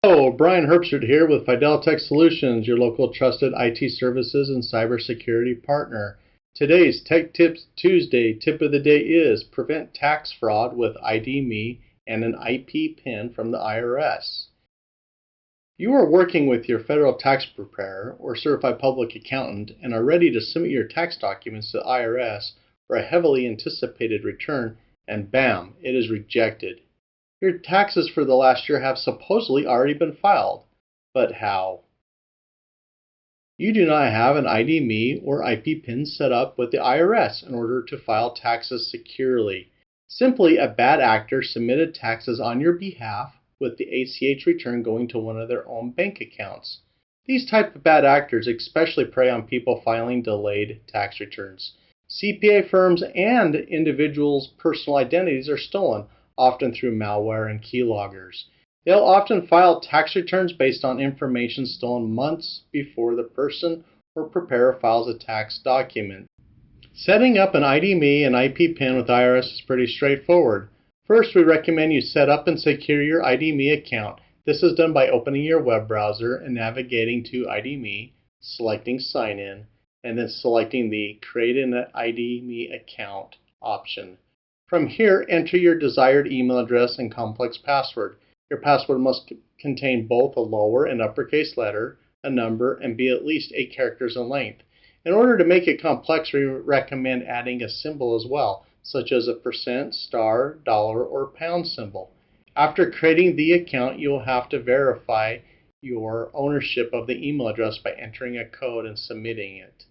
Hello, Brian Herbstert here with Fidelitech Solutions, your local trusted IT services and cybersecurity partner. Today's Tech Tips Tuesday tip of the day is prevent tax fraud with ID.me and an IP PIN from the IRS. You are working with your federal tax preparer or certified public accountant and are ready to submit your tax documents to the IRS for a heavily anticipated return, and bam, it is rejected. Your taxes for the last year have supposedly already been filed. But how? You do not have an ID.me or IP PIN set up with the IRS in order to file taxes securely. Simply, a bad actor submitted taxes on your behalf with the ACH return going to one of their own bank accounts. These type of bad actors especially prey on people filing delayed tax returns. CPA firms and individuals' personal identities are stolen, often through malware and keyloggers. They'll often file tax returns based on information stolen months before the person or preparer files a tax document. Setting up an ID.me and IP PIN with IRS is pretty straightforward. First, we recommend you set up and secure your ID.me account. This is done by opening your web browser and navigating to ID.me, selecting Sign In, and then selecting the Create an ID.me account option. From here, enter your desired email address and complex password. Your password must contain both a lower and uppercase letter, a number, and be at least 8 characters in length. In order to make it complex, we recommend adding a symbol as well, such as a %, star, dollar, or pound symbol. After creating the account, you will have to verify your ownership of the email address by entering a code and submitting it.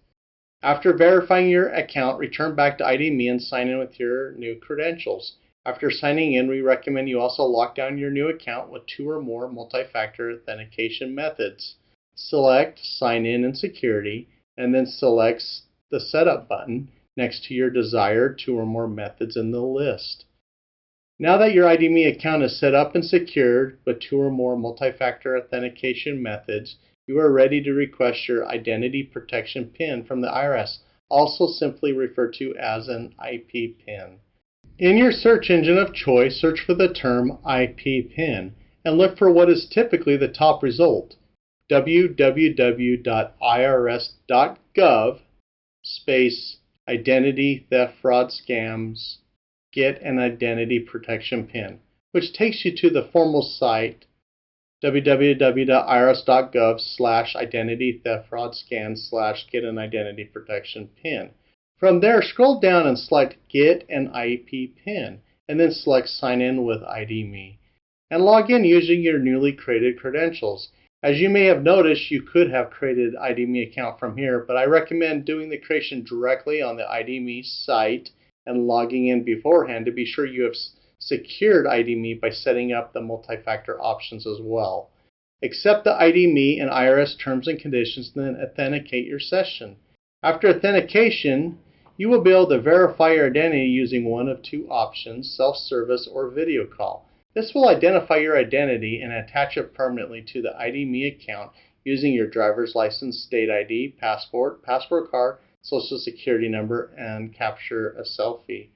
After verifying your account, return back to ID.me and sign in with your new credentials. After signing in, we recommend you also lock down your new account with 2 or more multi-factor authentication methods. Select Sign In and Security, and then select the Setup button next to your desired 2 or more methods in the list. Now that your ID.me account is set up and secured with 2 or more multi-factor authentication methods, you are ready to request your identity protection PIN from the IRS, also simply referred to as an IP PIN. In your search engine of choice, search for the term IP PIN and look for what is typically the top result: www.irs.gov identity theft fraud scams get an identity protection PIN, which takes you to the formal site www.irs.gov/identity theft fraud scams/get an identity protection PIN. From there, scroll down and select Get an IP PIN, and then select Sign In with ID.me, and log in using your newly created credentials. As you may have noticed, you could have created an ID.me account from here, but I recommend doing the creation directly on the ID.me site and logging in beforehand to be sure you have secured ID.me by setting up the multi-factor options as well. Accept the ID.me and IRS terms and conditions, and then authenticate your session. After authentication, you will be able to verify your identity using one of 2 options: self-service or video call. This will identify your identity and attach it permanently to the ID.me account using your driver's license, state ID, passport, passport card, social security number, and capture a selfie.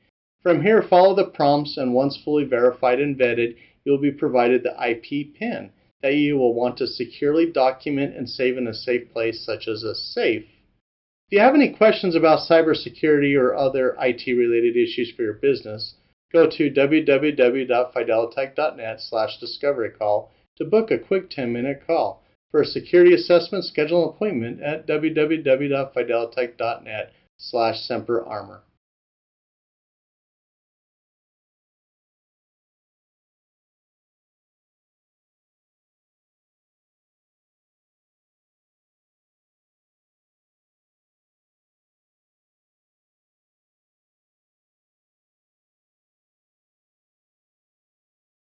From here, follow the prompts, and once fully verified and vetted, you will be provided the IP PIN that you will want to securely document and save in a safe place, such as a safe. If you have any questions about cybersecurity or other IT-related issues for your business, go to www.fidelitech.net/discovery call to book a quick 10-minute call. For a security assessment, schedule an appointment at www.fidelitech.net/semperarmor.